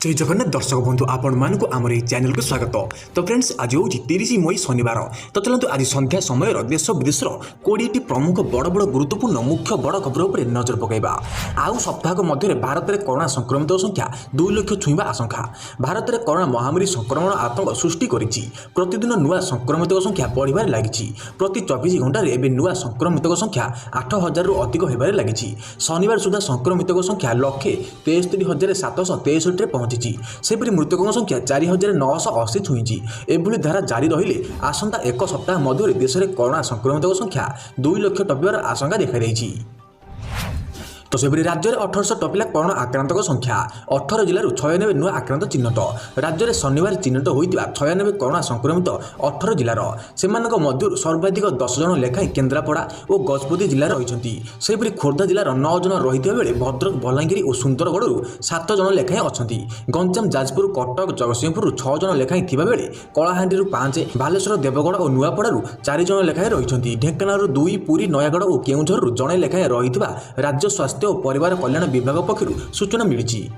जय जगन्नाथ दर्शक बंधु आपण मानक आमर चैनल को स्वागत। तो फ्रेंड्स आज हूँ 30 मई शनिवार। तो चलते आज संध्या समय देश विदेश 20 प्रमुख बड़ बड़ गुरुत्वपूर्ण मुख्य बड़ खबर उपर नजर पकड़ा। आउ सप्ताह मध्य भारत में कोरोना संक्रमित संख्या 2 लाख छुईवा आशंका। भारत में कोरोना महामारी संक्रमण आतंक सृष्टि करिछि। प्रतिदिन नुआ संक्रमित संख्या बढ़िबार लागिछि। प्रति 24 घंटा एवं नुआ संक्रमित संख्या 8000 रु अधिक होबार लागिछि। शनिवार सुधा संक्रमित संख्या 1,63,763 पहुंची। सेपरि मृतकों संख्या 4,980 छुईची। एभली धारा जारी रहिले आसंता एक सप्ताह मध्य देश में कोरोना संक्रमित संख्या 2 लाख टपिबार आशंका देखा। तो सेपरि राज्य में 1800 टपिला कोरोना आक्रांतक संख्या। 18 जिलूर 96 नुआ आक्रांत चिन्हट। राज्य में शनिवार चिन्हट होता 96 कोरोना संक्रमित 18 जिलार से मध्य सर्वाधिक 10 जन लेखाएं केन्द्रापड़ा और गजपति जिलार रही। सेपरि खोर्धा जिलार 9 जन रही बेले भद्रक बलांगीर और सुंदरगढ़ 7 जन लेखाएं अच्छा। गंजाम जाजपुर कटक जगतसिंहपुर 6 जन लेखाएं थिबा बेले कलाहांडी 5, बालेश्वर देवगढ़ और नुआपड़ा 4 जन लेखाएं रही। ढेंकानाल 2, पुरी नयागढ़ और केउझर जड़े लेखाएं रही राज्य स्वास्थ्य और परिवार कल्याण विभाग पक्षर सूचना मिली।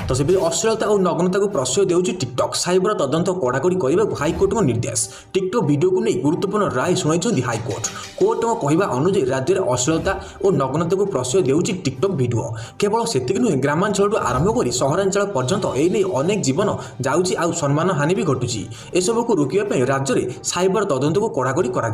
तो से अश्लीलता और नग्नता को प्रश्रय देउछि टिकटक। साइबर तदंत कड़ाकड़ी करने को हाइकोर्ट निर्देश। टिकटक वीडियो को नहीं गुरुत्वपूर्ण राय शुणाई हाइकोर्ट। कोर्ट कहवा अनुसार राज्य में अश्लीलता और नग्नता को प्रश्रय देउछि टिकटक वीडियो। केवल सेतिक नुहे ग्रामांचल आरंभ कर सहरांचल पर्यंत एने अनेक जीवन जाउछि आ सम्मान हानि भी घटुछि। एसबू को रोकने राज्य में साइबर तदंत को कड़ाकड़ी करा।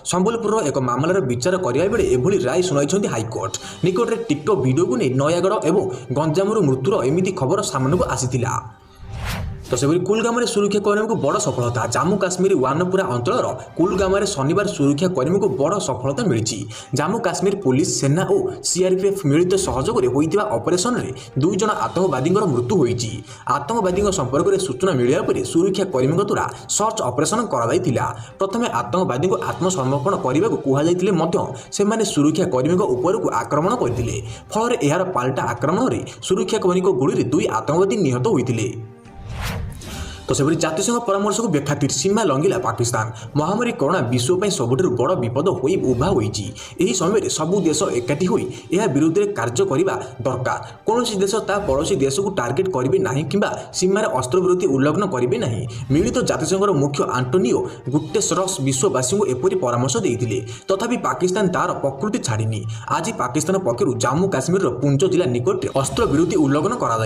संबलपुर एक मामलार विचार करने बेले एभली राय शुणाई हाइकोर्ट। निकट में टिकटक वीडियो को नहीं नयागढ़ और गंजाम मृत्युर एमती खबर सामने को आसीथिला। तो सेपरि कुलगाम में सुरक्षा कर्मी को बड़ सफलता। जम्मू काश्मीर वानपुरा अंचल कुलगाम में शनिवार सुरक्षा कर्मी को बड़ सफलता मिली। जम्मू काश्मीर पुलिस सेना और सीआरपीएफ मिलित सहयोग में होता ऑपरेशन में 2 जन आतंकवादी मृत्यु होती। आतंकवादी संपर्क में सूचना मिलने पर सुरक्षा कर्मी द्वारा सर्च ऑपरेशन कराइला। प्रथमे आतंकवादी को आत्मसमर्पण करने को कहुले सुरक्षा कर्मी उपर को आक्रमण करते। फल यार पाल्टा आक्रमण में सुरक्षा कर्मी गुड़ी 2 आतंकवादी निहत होते। तो सेपरि जातिसंघ परामर्श को बेखातिर सीमा लंघिला पाकिस्तान। महामारी कोरोना विश्व सबुठ बड़ विपद हो उभा होइछि। एही समय सबु देश एकाठी होई एहा विरुद्ध में कार्य करने दरकार। कौन देश ता पड़ोसी देश को टार्गेट करेंगे ना कि सीमार अस्त्रविरति उल्लंघन करेंगे ना। मिलित जातिसंघर मुख्य आंटोनियो गुटेरस विश्ववासी को एपरी परामर्श देते। तथापि पाकिस्तान तार प्रकृति छाड़िनी। आज पाकिस्तान पक्षर जम्मू काश्मीर पुंछ जिला निकट में अस्त्रविरति उल्लंघन करा।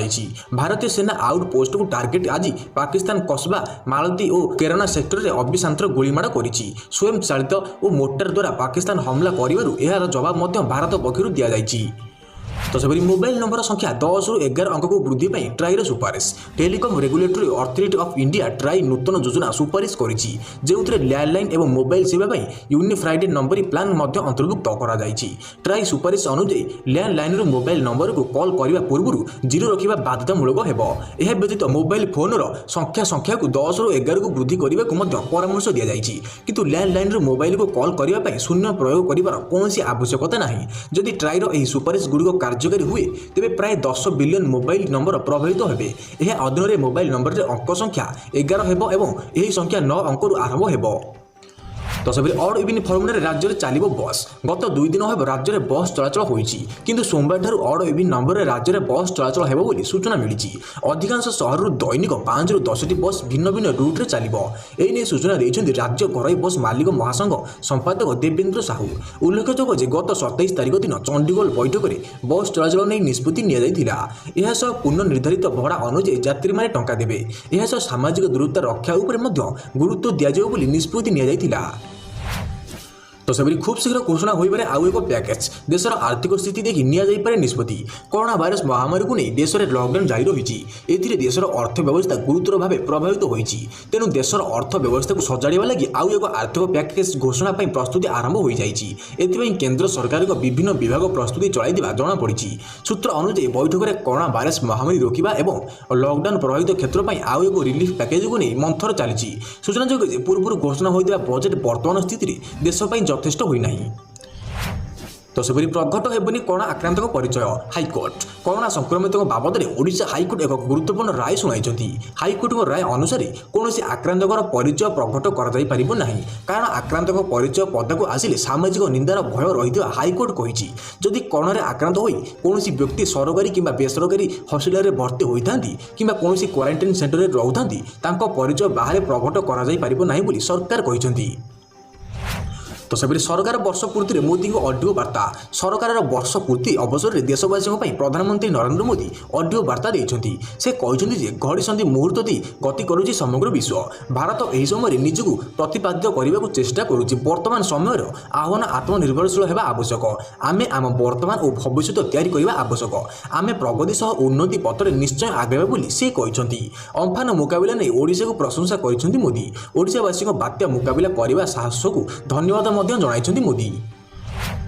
भारतीय सेना आउट पोस्ट को टार्गेट आज पाकिस्तान कस्बा मालती और केराना सेक्टर में अभिशांतर गुलीमाड़ करिछि। स्वयं चालित और मोर्टार द्वारा पाकिस्तान हमला करिबारु एहार जवाब भारत पक्षर दिया जाइछि। तो सेपरि मोबाइल नंबर संख्या 10 रु 11 अंक को वृद्धि पाई ट्राईर सुपारिश। Telecom regulatory authority of India TRAI नूतन योजना सुपारिश करिछि जेउथरे लैंडलाइन एवं मोबाइल सेवा पाई यूनिफाइड नंबर प्लान अंतर्भुक्त करा जाइछि। ट्राई सुपारिश अनुसार लैंडलाइन रु मोबाइल नंबर को कॉल करने पूर्व 0 रखा बाध्यतामूलक हेबो। एहा व्यतीत मोबाइल फोन संख्या को 10 रु 11 को वृद्धि करने को परामर्श दिया जाइछि। किंतु लैंडलाइन रु मोबाइल को कॉल करने शून्य प्रयोग करिवार कोनोसी आवश्यकता नाही। जदि ट्राईर एही सुपारिश गुड़िक कार्यकारी हुए तेबे प्राय 10 बिलियन मोबाइल नंबर प्रभावित हेबे। यह अधीन में मोबाइल नंबर रे अंक संख्या 11 हेबो एवं यही संख्या 9 अंक आरंभ हेबो। तो सेपरि ऑड इवन फर्मुला राज्य में चलो बस। गत 2 दिन हम राज्य में बस चलाचल होइछि। किंतु सोमवार ठारू ऑड इवन नंबर में राज्य में बस चलाचल हेबो बोली सूचना मिली। अधिकांश सहर दैनिक 5 रु 10 टी बस भिन्न भिन्न रूट्रे चलिबो। एने सूचना देइछन्ति राज्य घरोई बस मालिक महासंघ संपादक देवेंद्र साहू। उल्लेखযোग्य जे गत 27 तारिख दिन चंडीगढ़ बैठक में बस चलाचल नहीं निष्पत्ति निया जाइथिला। एहा सह पूर्ण निर्धारित भड़ा अनुसार यात्री माने टंका देबे। एहा सह सामाजिक दूरत्व रक्षा उपरे मध्य गुरुत्व दिया जाउ बोली निष्पत्ति निया जाइथिला। तो सेपरि खूब शीघ्र घोषणा होइबारे आउ एक पैकेज। देशर आर्थिक स्थिति देखि निया जाई पारे निष्पत्ति। कोरोना भाइरस महामारी को नहीं देश में लॉकडाउन जारी रही। एथिरे देशर अर्थव्यवस्था गुरुतर भाव प्रभावित होइछि। तेणु देशर अर्थव्यवस्था को सजाड़िबा लागि आउ एक आर्थिक पैकेज घोषणा पई प्रस्तुति आरंभ हो जाइछि। एथिपई केंद्र सरकार को विभिन्न विभाग प्रस्तुति चलाइदिबा जଣା पड़िछि। सूत्र अनुसार बैठक में कोरोना भाइरस महामारी रोकिबा एवं लॉकडाउन प्रभावित क्षेत्र पई आउ एक रिलीफ पैकेज को नहीं मंथर चलिछि। सूचनायोग्य पूर्व घोषणा होइदिबा बजेट वर्तमान स्थिति देश पई यथेष्ट होई नाही। तो सेपरि प्रघट हेबनी कोरोना आक्रांतक परिचय हाइकोर्ट कोरोना संक्रमित बाबद में ओडिशा हाइकोर्ट एक गुरुत्वपूर्ण राय शुणाई हाइकोर्ट राय अनुसार कौन आक्रांतकर परिचय प्रघट कर कारण आक्रांतक परिचय पदक आसिले सामाजिक निंदार भय रही हाइकोर्ट कही जदि कोरोना आक्रांत हो कौन व्यक्ति सरकारी किंबा बेसरकारी हस्पिटाल में भर्ती होता कि कौन क्वारंटाइन सेंटर में रोकता परिचय बाहर प्रघट कर सरकार कहते। तो सेपरि सरकार वर्ष पूर्ति मोदी को ऑडियो वार्ता सरकार वर्ष पूर्ति अवसर में देशवासी प्रधानमंत्री नरेंद्र मोदी ऑडियो वार्ता देते से कहते घड़ी मुहूर्त दी गति करुच्ची समग्र विश्व भारत यह समय निजक प्रतिपाद्य करने को चेष्टा करुच्ची वर्तमान समय आह्वान आत्मनिर्भरशील होगा आवश्यक आमे आम वर्तमान और भविष्य तैयारी आवश्यक आमे प्रगति सह उन्नति पथरे निश्चय आगे बोली से कहते अम्फान मुकाबला नहीं ओडिशा को प्रशंसा कर मोदी ओडिशावासी बात्या मुकाबला करने साहस को धन्यवाद जणाइछन्ति मोदी।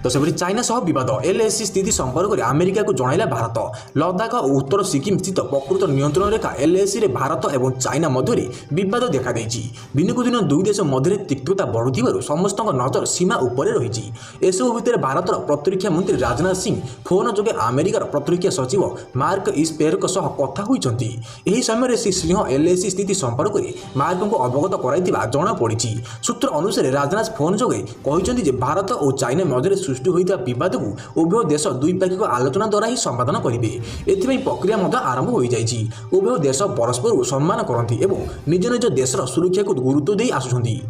तो सेपरि चाइना सह विवाद एलएसी स्थिति संपर्क में अमेरिका को जणाइला भारत लद्दाख और उत्तर सिक्किम स्थित प्रकृत नियंत्रण रेखा एलएसी रे भारत और चाइना मध्य विवाद देखा दिनकू दिन दुई देश मध्य तिक्तता बढ़ुवर समस्त नजर सीमा उपर रही एसबू भितर भारत प्रतिरक्षा मंत्री राजनाथ सिंह फोन जोगे अमेरिकार प्रतिरक्षा सचिव मार्क इस्पेयर कथा होती समय श्री सिंह एलएसी स्थिति संपर्क में मार्क को अवगत कराइथिबा जଣାपड़ी सूत्र अनुसार राजनाथ फोन जोगे कहते भारत और चाइना मध्य सृष्टि होता विवाद को उभय देश द्विपाक्षिक आलोचना द्वारा ही समाधान करेंगे एथि प्रक्रिया आरंभ हो जाइए उभय देश परस्पर को सम्मान करती और निज निज देशर सुरक्षा को गुरुत्व दे आसुछन्ति।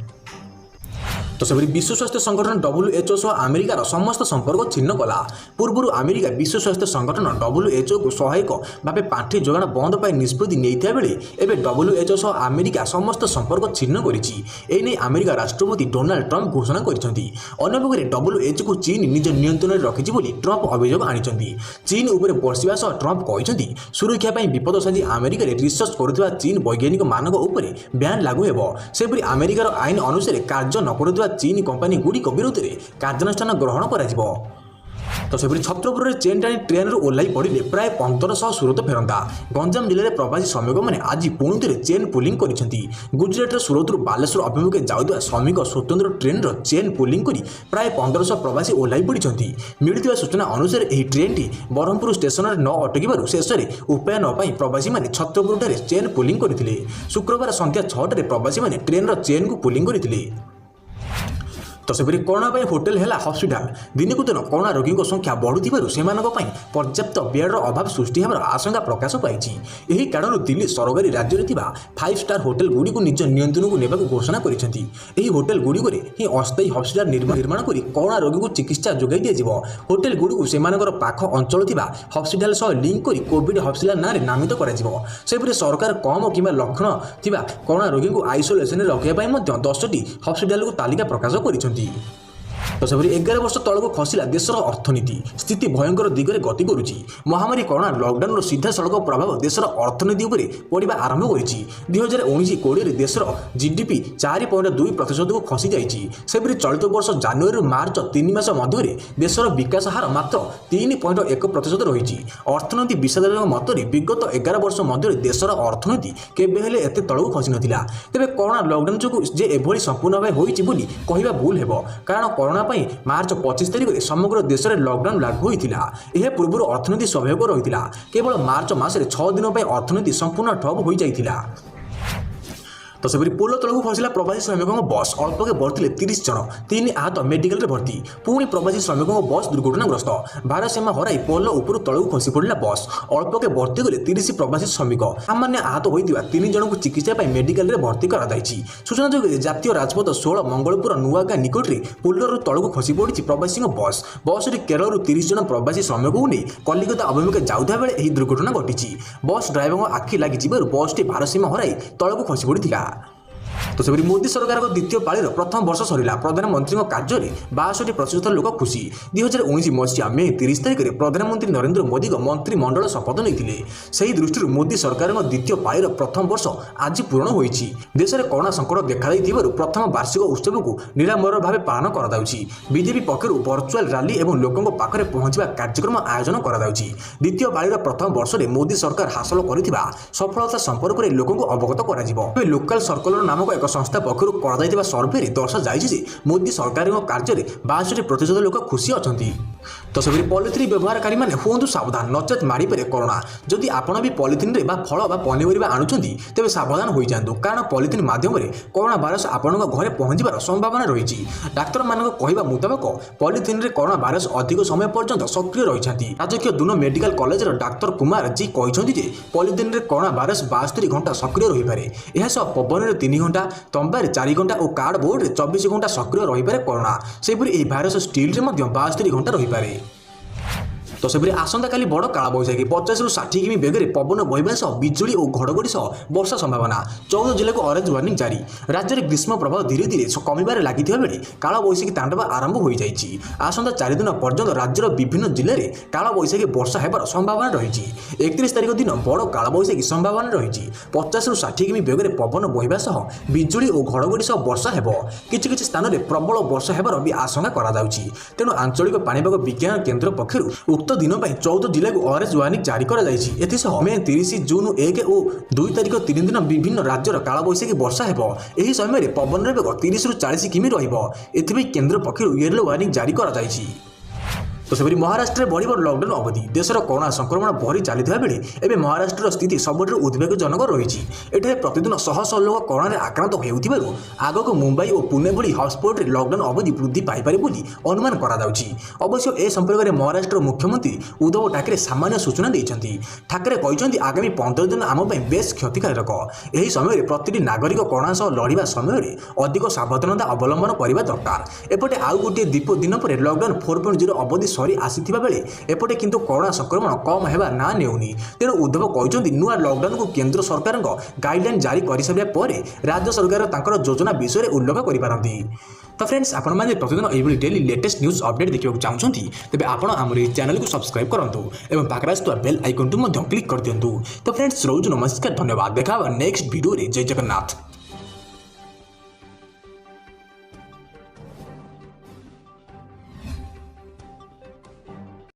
तो सेपरि विश्व स्वास्थ्य संगठन WHO सह अमेरिकार समस्त संपर्क छिन्न कला पूर्व अमेरिका विश्व स्वास्थ्य संगठन WHO को सहायक भाव पांठि जोगाण बंद पर निष्पत्ति नहीं बेले एवं WHO सह अमेरिका समस्त संपर्क छिन्न कर अमेरिका राष्ट्रपति डोनाल्ड ट्रंप घोषणा करपक्षे WHO को चीन निज नियंत्रण में रखिछि बोली ट्रंप अभियोग आनिछन्ति चीन उपर बर्षिबा सह ट्रंप कहते सुरक्षा पर विपद साजी अमेरिका रिसर्च करुवा चीन वैज्ञानिक मानक उपर बैन लागू हेबो सेपरि अमेरिकार आईन अनुसार कार्य न करुवा चीन कंपानी गुड़िक विरोध में कार्यानुष्ठान ग्रहण करा। तो सेपरि छत्रपुर चेन टाणी ट्रेन ओह्लाई पड़े प्राय 1500 सुरत फेरंता गंजाम जिले में प्रवासी श्रमिक मैंने आज पुणी थे चेन पुलिंग कर गुजरात सुरतु बालेश्वर अभिमुखे जाऊा श्रमिक स्वतंत्र ट्रेन चेन पुलिंग कर प्राय 1500 प्रवासी ओह्लाई पड़ती मिलता सूचना अनुसार यह ट्रेन टी ब्रह्मपुर स्टेशन में न अटकवर शेष में उपाय नपाई प्रवासी मैंने छत्रपुर चेन पुलिंग करते शुक्रवार संध्या 6टार प्रवासी मैंने ट्रेन चेन को पुलिंग करते। तो सेपरि कोरोना होटेल है हस्पिटाल दिनकू दिन कोरोना रोगी संख्या बढ़ुवर से पर्याप्त बेडर अभाव सृष्टि होवर आशंका प्रकाश पाई कारण दिल्ली सरकारी राज्य में 5 स्टार होटेल गुड़ी को निज नियंत्रण को नेबाक घोषणा कर होटेल गुड़िक ही अस्थायी हस्पिटाल निर्माण कर कोरोना रोगी को चिकित्सा जोगाई दिया होटेल गुड़ी को सेमानकर पाख अंचल हस्पिटाल सह लिंक कर कोविड हस्पिटाल ना नामित कर सरकार कम कि लक्षण थिबा कोरोना रोगी को आइसोलेशन रखापी 10टी हस्पिटाल को तालिका प्रकाश कर। तो सेपरि 11 वर्ष तलक खसला देशर अर्थनीति स्थिति भयंकर दिगरे गति करुच्ची महामारी कोरोना लॉकडाउन सीधा सड़क प्रभाव देशर अर्थनीति उपर पड़ा आरंभ कर 2019-20 देशर जीडीपी 4.2% को खसी जाइए सेपरि चलित वर्ष जनवरी मार्च 3 मास मध्य देशर विकास हार मात्र 3.1% रही अर्थनीति विशेषज्ञ मत विगत 11 वर्ष मध्य देशर अर्थनीति केबे एत तलक खसी नाला तेज कोरोना लॉकडाउन जो एभली संपूर्ण भाव होती कहवा भूल हेब कारण कोरोना मार्च 25 तारिख में समग्र देश में लॉकडाउन लागू होता यह पूर्व अर्थनीति स्वाभाविक रही केवल मार्च मासरे 6 दिन अर्थनीति संपूर्ण ठप हो जाता। तो सेपरि पोल तलक खसला प्रवासी श्रमिकों बस अल्पके बढ़ते 30 जन 3 आहत मेडिकल रे भर्ती पुणी प्रवासी श्रमिकों बस दुर्घटनाग्रस्त भारसाम्य हराई पोल उपर तलक खसी पड़ा बस अल्पके बढ़ती गले 30 प्रवासी श्रमिक सामान्य आहत होता 3 जन को चिकित्सा मेडिकल रे भर्ती कर सूचना जो जातीय राजपथ 16 मंगलपुर नुआगाँ निकट में पोलर तलक खसी पड़ी प्रवासी बस केरल 30 जन प्रवासी श्रमिक को नहीं कलिकता अभिमुखे जाऊा बेले यह दुर्घटना घटी बस ड्राइवर आखि लगी बस टी भारसाम्य हराई तलक खसी पड़ा। तो सेपरि मोदी सरकार द्वितीय पाळीर प्रथम वर्ष सरिला प्रधानमंत्री कार्य में 62% लोक खुशी 2019 मसीहा मे 30 तारिख में प्रधानमंत्री नरेंद्र मोदी मंत्रिमंडल शपथ नहीं से दृष्टि मोदी सरकार द्वितीय पाळीर प्रथम वर्ष आज पूर्ण होती देश में कोरोना संकट देखा प्रथम वार्षिक उत्सव को निरामर भाव पालन करजेपी पक्षर वर्चुआल रैली और लोकों पाखे पहुंचा कार्यक्रम आयोजन कर द्वितीय पाळीर प्रथम वर्ष में मोदी सरकार हासिल कर सफलता संपर्क में लोकों अवगत कर लोकाल सर्कलर नामक एक ଏକ ସଂସ୍ଥା ପକ୍ଷରୁ କରାଯାଇଥିବା ସର୍ଭେରେ ଦର୍ଶାଯାଇଛି ଯେ ମୋଦି ସରକାରଙ୍କ କାର୍ଯ୍ୟରେ 62% ଲୋକ ଖୁସି ଅଛନ୍ତି। ତ ସେପରି ପଲିଥିନ୍ ବ୍ୟବହାରକାରୀମାନେ ହୁଅନ୍ତୁ ସାବଧାନ, ନଚେତ୍ ମାଡ଼ିପାରେ କରୋନା। ଯଦି ଆପଣ ବି ପଲିଥିନ୍ରେ ବା ଫଳ ବା ପନିପରିବା ଆଣୁଛନ୍ତି ତେବେ ସାବଧାନ ହୋଇଯାଆନ୍ତୁ, କାରଣ ପଲିଥିନ୍ ମାଧ୍ୟମରେ କରୋନା ଭାଇରସ୍ ଆପଣଙ୍କ ଘରେ ପହଞ୍ଚିବାର ସମ୍ଭାବନା ରହିଛି। ଡାକ୍ତରମାନଙ୍କ କହିବା ମୁତାବକ ପଲିଥିନ୍ରେ କରୋନା ଭାଇରସ୍ ଅଧିକ ସମୟ ପର୍ଯ୍ୟନ୍ତ ସକ୍ରିୟ ରହିଛନ୍ତି। ରାଜକୀୟ ଦୁନ ମେଡିକାଲ କଲେଜର ଡାକ୍ତର କୁମାର ଜି କହିଛନ୍ତି ଯେ ପଲିଥିନ୍ରେ କରୋନା ଭାଇରସ୍ 72 ଘଣ୍ଟା ସକ୍ରିୟ ରହିପାରେ। ଏହା ସହ ପବନରେ 3 ଘଣ୍ଟା, ତମ୍ବାରେ 4 ଘଣ୍ଟା ଓ କାର୍ଡବୋର୍ଡରେ 24 ଘଣ୍ଟା ସକ୍ରିୟ ରହିପାରେ କରୋନା। ସେହିପରି ଏହି ଭାଇରସ୍ ଷ୍ଟିଲ୍ରେ ମଧ୍ୟ 72 ଘଣ୍ଟା ରହିପାରେ। ତ ସେପରି ଆସନ୍ତାକାଲି ବଡ଼ କାଳବୈଶାଖୀ 50ରୁ 60 କିମି ବେଗରେ ପବନ ବହିବା ସହ ବିଜୁଳି ଓ ଘଡ଼ଘଡ଼ି ସହ ବର୍ଷା ସମ୍ଭାବନା। 14 ଜିଲ୍ଲାକୁ ଅରେଞ୍ଜ ୱାର୍ଣ୍ଣିଂ ଜାରି। ରାଜ୍ୟରେ ଗ୍ରୀଷ୍ମ ପ୍ରବାହ ଧୀରେ ଧୀରେ କମିବାରେ ଲାଗିଥିବା ବେଳେ କାଳବୈଶାଖୀ ତାଣ୍ଡବ ଆରମ୍ଭ ହୋଇଯାଇଛି। ଆସନ୍ତା 4 ଦିନ ପର୍ଯ୍ୟନ୍ତ ରାଜ୍ୟର ବିଭିନ୍ନ ଜିଲ୍ଲାରେ କାଳବୈଶାଖୀ ବର୍ଷା ହେବାର ସମ୍ଭାବନା ରହିଛି। 31 ତାରିଖ ଦିନ ବଡ଼ କାଳବୈଶାଖୀ ସମ୍ଭାବନା ରହିଛି। 50ରୁ 60 କିମି ବେଗରେ ପବନ ବହିବା ସହ ବିଜୁଳି ଓ ଘଡ଼ଘଡ଼ି ସହ ବର୍ଷା ହେବ। କିଛି କିଛି ସ୍ଥାନରେ ପ୍ରବଳ ବର୍ଷା ହେବାର ବି ଆଶଙ୍କା କରାଯାଉଛି। ତେଣୁ ଆଞ୍ଚଳିକ ପାଣିପାଗ ବିଜ୍ଞାନ କେନ୍ଦ୍ର ପକ୍ଷରୁ ଉକ୍ତ ଦିନ ପାଇଁ 14 ଜିଲ୍ଲାକୁ ଅରେଞ୍ଜ ୱାର୍ଣ୍ଣିଂ ଜାରି କରାଯାଇଛି। ଏଥିସହ ମେ 30, ଜୁନ୍ 1 ଓ 2 ତାରିଖ 3 ଦିନ ବିଭିନ୍ନ ରାଜ୍ୟର କାଳବୈଶାଖୀ ବର୍ଷା ହେବ। ଏହି ସମୟରେ ପବନର ବେଗ 30ରୁ 40 କିମି ରହିବ। ଏଥିପାଇଁ କେନ୍ଦ୍ର ପକ୍ଷରୁ ୟେଲୋ ୱାର୍ଣ୍ଣିଂ ଜାରି କରାଯାଇଛି। ତ ସେପରି ମହାରାଷ୍ଟ୍ରରେ ବଢ଼ିବ ଲକଡାଉନ୍ ଅବଧି। ଦେଶର କରୋନା ସଂକ୍ରମଣ ବଢ଼ି ଚାଲିଥିବା ବେଳେ ଏବେ ମହାରାଷ୍ଟ୍ରର ସ୍ଥିତି ସବୁଠାରୁ ଉଦ୍ବେଗଜନକ ରହିଛି। ଏଠାରେ ପ୍ରତିଦିନ ଶହ ଶହ ଲୋକ କରୋନାରେ ଆକ୍ରାନ୍ତ ହେଉଥିବାରୁ ଆଗକୁ ମୁମ୍ବାଇ ଓ ପୁନେ ଭଳି ହଟ୍ସ୍ପଟ୍ରେ ଲକଡାଉନ୍ ଅବଧି ବୃଦ୍ଧି ପାଇପାରେ ବୋଲି ଅନୁମାନ କରାଯାଉଛି। ଅବଶ୍ୟ ଏ ସମ୍ପର୍କରେ ମହାରାଷ୍ଟ୍ର ମୁଖ୍ୟମନ୍ତ୍ରୀ ଉଦ୍ଧବ ଠାକରେ ସାମାନ୍ୟ ସୂଚନା ଦେଇଛନ୍ତି। ଠାକରେ କହିଛନ୍ତି ଆଗାମୀ 15 ଦିନ ଆମ ପାଇଁ ବେଶ୍ କ୍ଷତିକାରକ। ଏହି ସମୟରେ ପ୍ରତିଟି ନାଗରିକ କରୋନା ସହ ଲଢ଼ିବା ସମୟରେ ଅଧିକ ସାବଧାନତା ଅବଲମ୍ବନ କରିବା ଦରକାର। ଏପଟେ ଆଉ ଗୋଟିଏ ଦିନ ପରେ ଲକଡାଉନ୍ 4.0 ଅବଧି ସରି ଆସିଥିବା ବେଳେ ଏପଟେ କିନ୍ତୁ କରୋନା ସଂକ୍ରମଣ କମ୍ ହେବା ନାଁ ନେଉନି। ତେଣୁ ଉଦ୍ଧବ କହିଛନ୍ତି ନୂଆ ଲକଡାଉନକୁ କେନ୍ଦ୍ର ସରକାରଙ୍କ ଗାଇଡଲାଇନ୍ ଜାରି କରିସାରିବା ପରେ ରାଜ୍ୟ ସରକାର ତାଙ୍କର ଯୋଜନା ବିଷୟରେ ଉଲ୍ଲେଖ କରିପାରନ୍ତି। ତ ଫ୍ରେଣ୍ଡସ୍, ଆପଣମାନେ ପ୍ରତିଦିନ ଏଇଭଳି ଡେଲି ଲେଟେଷ୍ଟ ନ୍ୟୁଜ୍ ଅପଡେଟ୍ ଦେଖିବାକୁ ଚାହୁଁଛନ୍ତି ତେବେ ଆପଣ ଆମର ଏହି ଚ୍ୟାନେଲକୁ ସବସ୍କ୍ରାଇବ୍ କରନ୍ତୁ ଏବଂ ପାଖରେ ଆସୁଥିବା ବେଲ୍ ଆଇକନ୍ଟି ମଧ୍ୟ କ୍ଲିକ୍ କରିଦିଅନ୍ତୁ। ତ ଫ୍ରେଣ୍ଡସ୍, ରହୁଛୁ ନମସ୍କାର, ଧନ୍ୟବାଦ। ଦେଖା ହେବା ନେକ୍ସଟ ଭିଡ଼ିଓରେ। ଜୟ ଜଗନ୍ନାଥ।